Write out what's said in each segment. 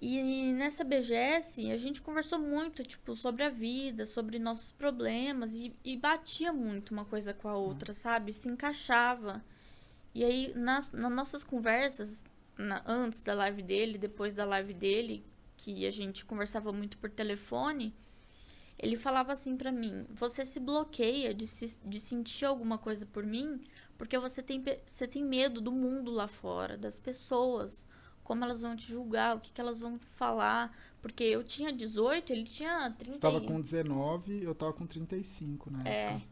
E nessa BGS, a gente conversou muito, tipo, sobre a vida, sobre nossos problemas, e batia muito uma coisa com a outra, sabe? Se encaixava. E aí, nas nossas conversas, antes da live dele, depois da live dele, que a gente conversava muito por telefone, ele falava assim pra mim: você se bloqueia de sentir alguma coisa por mim porque você tem medo do mundo lá fora, das pessoas, como elas vão te julgar, o que elas vão falar. Porque eu tinha 18, ele tinha Você 30 tava e... com 19, eu tava com 35 na É. época.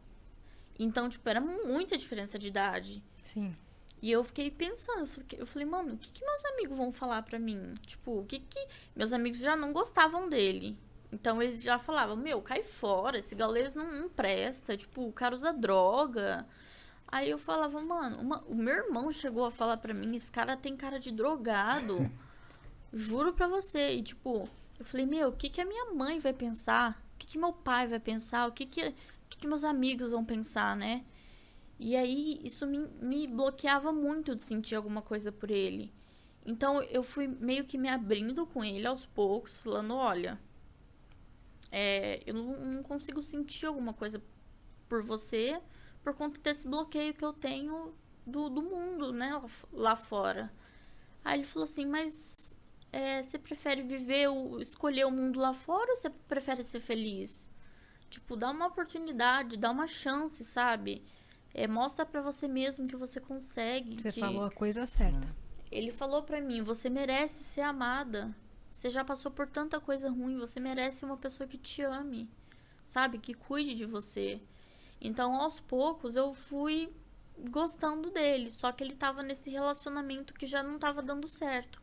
Então, tipo, era muita diferença de idade. Sim. E eu fiquei pensando, eu falei, mano, o que meus amigos vão falar pra mim? Tipo, o que meus amigos já não gostavam dele. Então eles já falavam, meu, cai fora, esse gaulês não presta, tipo, o cara usa droga. Aí eu falava, mano, o meu irmão chegou a falar pra mim, esse cara tem cara de drogado, juro pra você. E tipo, eu falei, meu, o que a minha mãe vai pensar? O que meu pai vai pensar? O que meus amigos vão pensar, né? E aí, isso me bloqueava muito de sentir alguma coisa por ele. Então, eu fui meio que me abrindo com ele aos poucos, falando, olha, eu não consigo sentir alguma coisa por você por conta desse bloqueio que eu tenho do mundo, né, lá fora. Aí ele falou assim, mas você prefere escolher o mundo lá fora ou você prefere ser feliz? Tipo, dá uma oportunidade, dá uma chance, sabe? Mostra pra você mesmo que você consegue. Você que falou a coisa certa. Ele falou pra mim, você merece ser amada. Você já passou por tanta coisa ruim, você merece uma pessoa que te ame, sabe? Que cuide de você. Então, aos poucos, eu fui gostando dele. Só que ele tava nesse relacionamento que já não tava dando certo.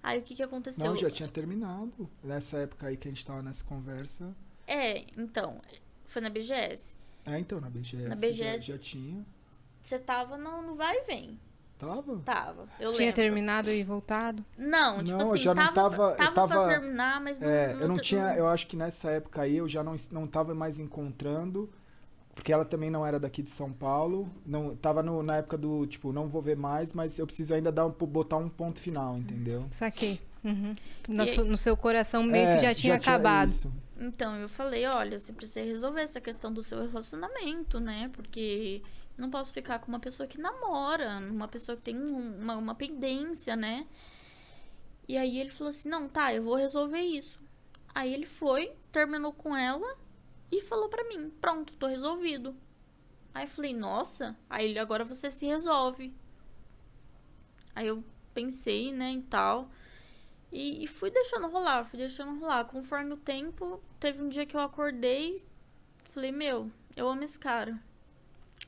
Aí, o que aconteceu? Não, já tinha terminado. Nessa época aí que a gente tava nessa conversa. Então, foi na BGS. Então, na BGS, Na BGS já tinha. Você tava no vai e vem. Tava? Tava, eu Tinha lembro. terminado e voltado? Não, tipo Não, eu assim, já não tava. Eu pra tava. terminar, mas Eu não tinha. Eu acho que nessa época aí eu já não tava mais encontrando. Porque ela também não era daqui de São Paulo. Não, tava na época do, tipo, não vou ver mais, mas eu preciso ainda botar um ponto final, entendeu? Saquei. Uhum. E No seu coração meio que já tinha acabado. Isso. Então, eu falei, olha, você precisa resolver essa questão do seu relacionamento, né? Porque eu não posso ficar com uma pessoa que namora, uma pessoa que tem uma pendência, né? E aí ele falou assim, não, tá, eu vou resolver isso. Aí ele foi, terminou com ela e falou pra mim, pronto, tô resolvido. Aí eu falei, nossa, aí ele, agora você se resolve. Aí eu pensei, né, e tal. E fui deixando rolar, Conforme o tempo, teve um dia que eu acordei, falei, meu, eu amo esse cara.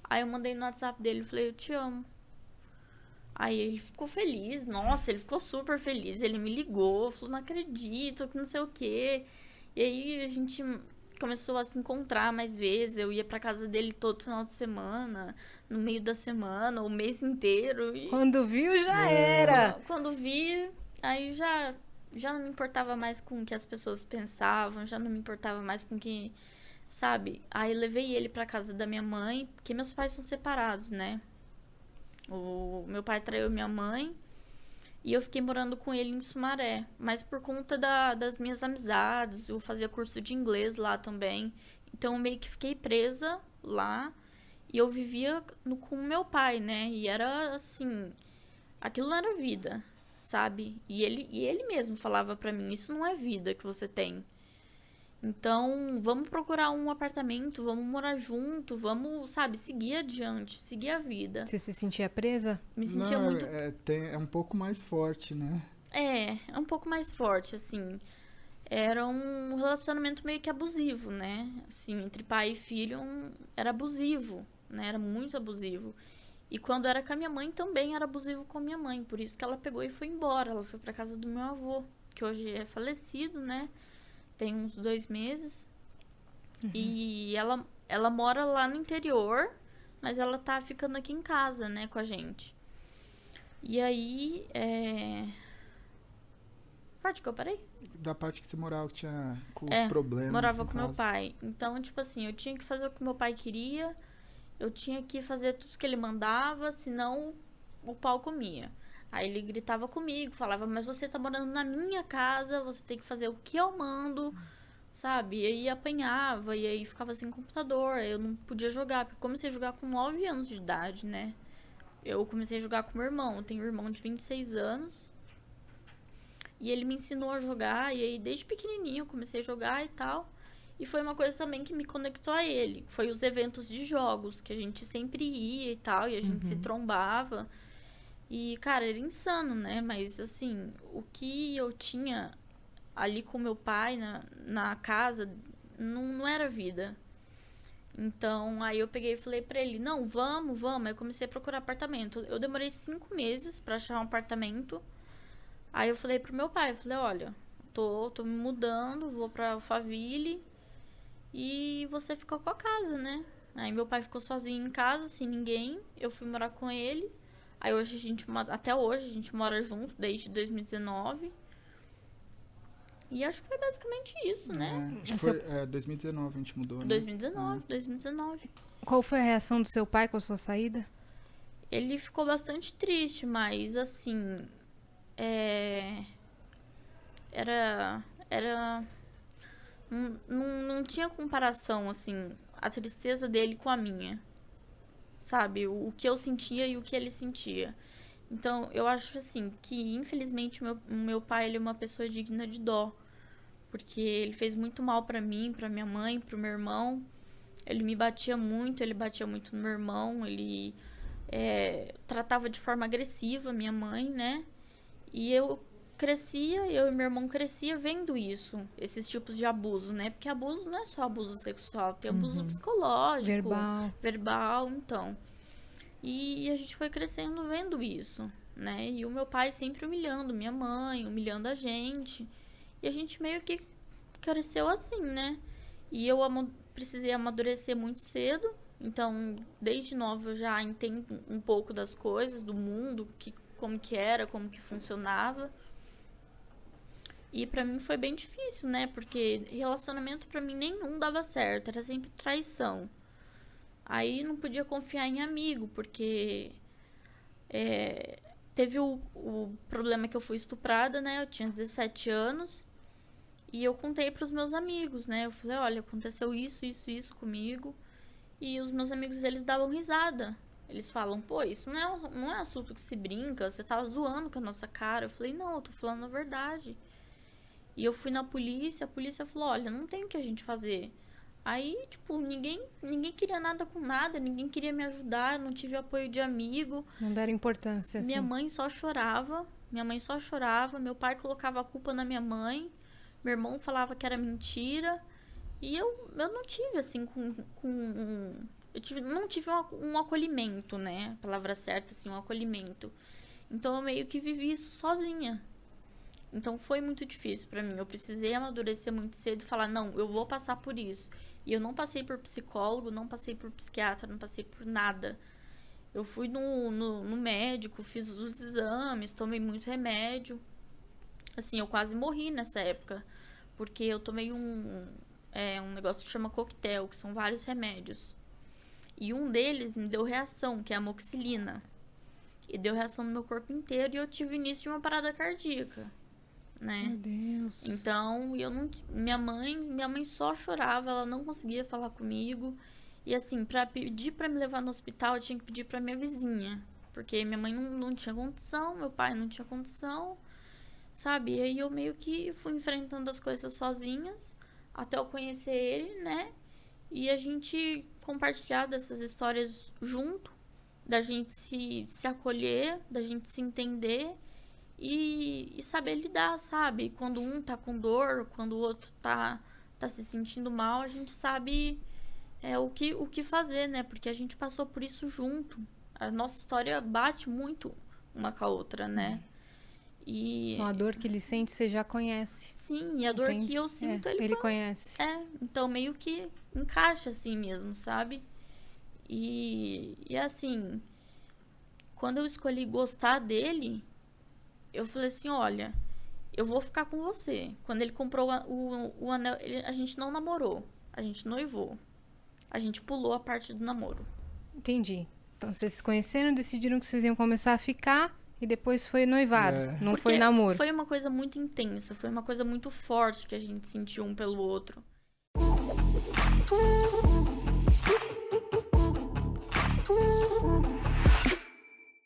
Aí eu mandei no WhatsApp dele, falei, eu te amo. Aí ele ficou feliz, nossa, ele ficou super feliz. Ele me ligou, falou, não acredito, que não sei o quê. E aí a gente começou a se encontrar mais vezes. Eu ia pra casa dele todo final de semana, no meio da semana, o mês inteiro. E Quando viu, já era. quando vi, aí já não me importava mais com o que as pessoas pensavam, já não me importava mais com o que, sabe? Aí levei ele pra casa da minha mãe, porque meus pais são separados, né? O meu pai traiu minha mãe e eu fiquei morando com ele em Sumaré, mas por conta das minhas amizades, eu fazia curso de inglês lá também, então eu meio que fiquei presa lá e eu vivia com o meu pai, né? E era assim, aquilo não era vida, sabe? E ele mesmo falava pra mim, isso não é vida que você tem. Então, vamos procurar um apartamento, vamos morar junto, vamos, sabe, seguir adiante, seguir a vida. Você se sentia presa? Me sentia Não, muito... é um pouco mais forte, né? É um pouco mais forte, assim. Era um relacionamento meio que abusivo, né? Assim, entre pai e filho, era abusivo, né? Era muito abusivo. E quando era com a minha mãe, também era abusivo com a minha mãe. Por isso que ela pegou e foi embora. Ela foi pra casa do meu avô, que hoje é falecido, né? Tem uns 2 meses. Uhum. E ela mora lá no interior, mas ela tá ficando aqui em casa, né, com a gente. E aí, parte que eu parei? Da parte que você morava, que tinha com os problemas. Morava com meu pai. Então, tipo assim, eu tinha que fazer o que meu pai queria, eu tinha que fazer tudo que ele mandava, senão o pau comia. Aí ele gritava comigo, falava, mas você tá morando na minha casa, você tem que fazer o que eu mando, sabe? E aí apanhava, e aí ficava sem computador, eu não podia jogar, porque eu comecei a jogar com 9 anos de idade, né? Eu comecei a jogar com meu irmão, eu tenho um irmão de 26 anos, e ele me ensinou a jogar, e aí desde pequenininho eu comecei a jogar e tal. E foi uma coisa também que me conectou a ele, foi os eventos de jogos, que a gente sempre ia e tal, e a gente se trombava. E, cara, era insano, né? Mas, assim, o que eu tinha ali com meu pai na casa não era vida. Então, aí eu peguei e falei pra ele, não, vamos. Aí eu comecei a procurar apartamento. Eu demorei 5 meses pra achar um apartamento. Aí eu falei pro meu pai, eu falei, olha, tô me mudando, vou pra Alphaville e você ficou com a casa, né? Aí meu pai ficou sozinho em casa, sem ninguém. Eu fui morar com ele. Aí hoje até hoje a gente mora junto, desde 2019. E acho que foi basicamente isso, né? Acho que foi 2019 a gente mudou, né? 2019. Qual foi a reação do seu pai com a sua saída? Ele ficou bastante triste, mas assim... Era... Não tinha comparação, assim, a tristeza dele com a minha. Sabe? O que eu sentia e o que ele sentia. Então, eu acho, assim, que infelizmente o meu pai, ele é uma pessoa digna de dó. Porque ele fez muito mal pra mim, pra minha mãe, pro meu irmão. Ele me batia muito, ele batia muito no meu irmão. Ele tratava de forma agressiva minha mãe, né? E eu e meu irmão crescia vendo isso, esses tipos de abuso, né? Porque abuso não é só abuso sexual, tem abuso psicológico, verbal, então. E a gente foi crescendo vendo isso, né? E o meu pai sempre humilhando minha mãe, humilhando a gente. E a gente meio que cresceu assim, né? E eu precisei amadurecer muito cedo. Então, desde nova eu já entendo um pouco das coisas, do mundo, como que era, como que funcionava. E pra mim foi bem difícil, né? Porque relacionamento pra mim nenhum dava certo, era sempre traição. Aí não podia confiar em amigo, porque teve o problema que eu fui estuprada, né? Eu tinha 17 anos. E eu contei pros meus amigos, né? Eu falei, olha, aconteceu isso comigo. E os meus amigos, eles davam risada. Eles falam, pô, isso não é assunto que se brinca, você tá zoando com a nossa cara. Eu falei, não, eu tô falando a verdade. E eu fui na polícia, a polícia falou, olha, não tem o que a gente fazer. Aí, tipo, ninguém queria nada com nada, ninguém queria me ajudar, eu não tive apoio de amigo. Não deram importância, assim. Minha mãe só chorava, meu pai colocava a culpa na minha mãe, meu irmão falava que era mentira. E eu não tive, assim, não tive um acolhimento, né? A palavra certa, assim, um acolhimento. Então, eu meio que vivi isso sozinha. Então, foi muito difícil pra mim. Eu precisei amadurecer muito cedo e falar, não, eu vou passar por isso. E eu não passei por psicólogo, não passei por psiquiatra, não passei por nada. Eu fui no médico, fiz os exames, tomei muito remédio. Assim, eu quase morri nessa época. Porque eu tomei um negócio que chama coquetel, que são vários remédios. E um deles me deu reação, que é a amoxicilina. E deu reação no meu corpo inteiro e eu tive início de uma parada cardíaca, né? Meu Deus. Então, minha mãe só chorava, ela não conseguia falar comigo. E assim, pra pedir pra me levar no hospital, eu tinha que pedir pra minha vizinha. Porque minha mãe não tinha condição, meu pai não tinha condição, sabe? E aí eu meio que fui enfrentando as coisas sozinhas, até eu conhecer ele, né? E a gente compartilhar dessas histórias junto, da gente se acolher, da gente se entender e saber lidar, sabe? Quando um tá com dor, quando o outro tá se sentindo mal, a gente sabe o que fazer, né? Porque a gente passou por isso junto. A nossa história bate muito uma com a outra, né? E a dor que ele sente, você já conhece. Sim, e a dor que eu sinto, ele conhece. Então meio que encaixa assim mesmo, sabe? E assim, quando eu escolhi gostar dele, eu falei assim, olha, eu vou ficar com você. Quando ele comprou o anel, a gente não namorou, a gente noivou. A gente pulou a parte do namoro. Entendi. Então vocês se conheceram, decidiram que vocês iam começar a ficar E depois foi noivado, não Porque foi namoro. foi uma coisa muito intensa, foi uma coisa muito forte que a gente sentiu um pelo outro.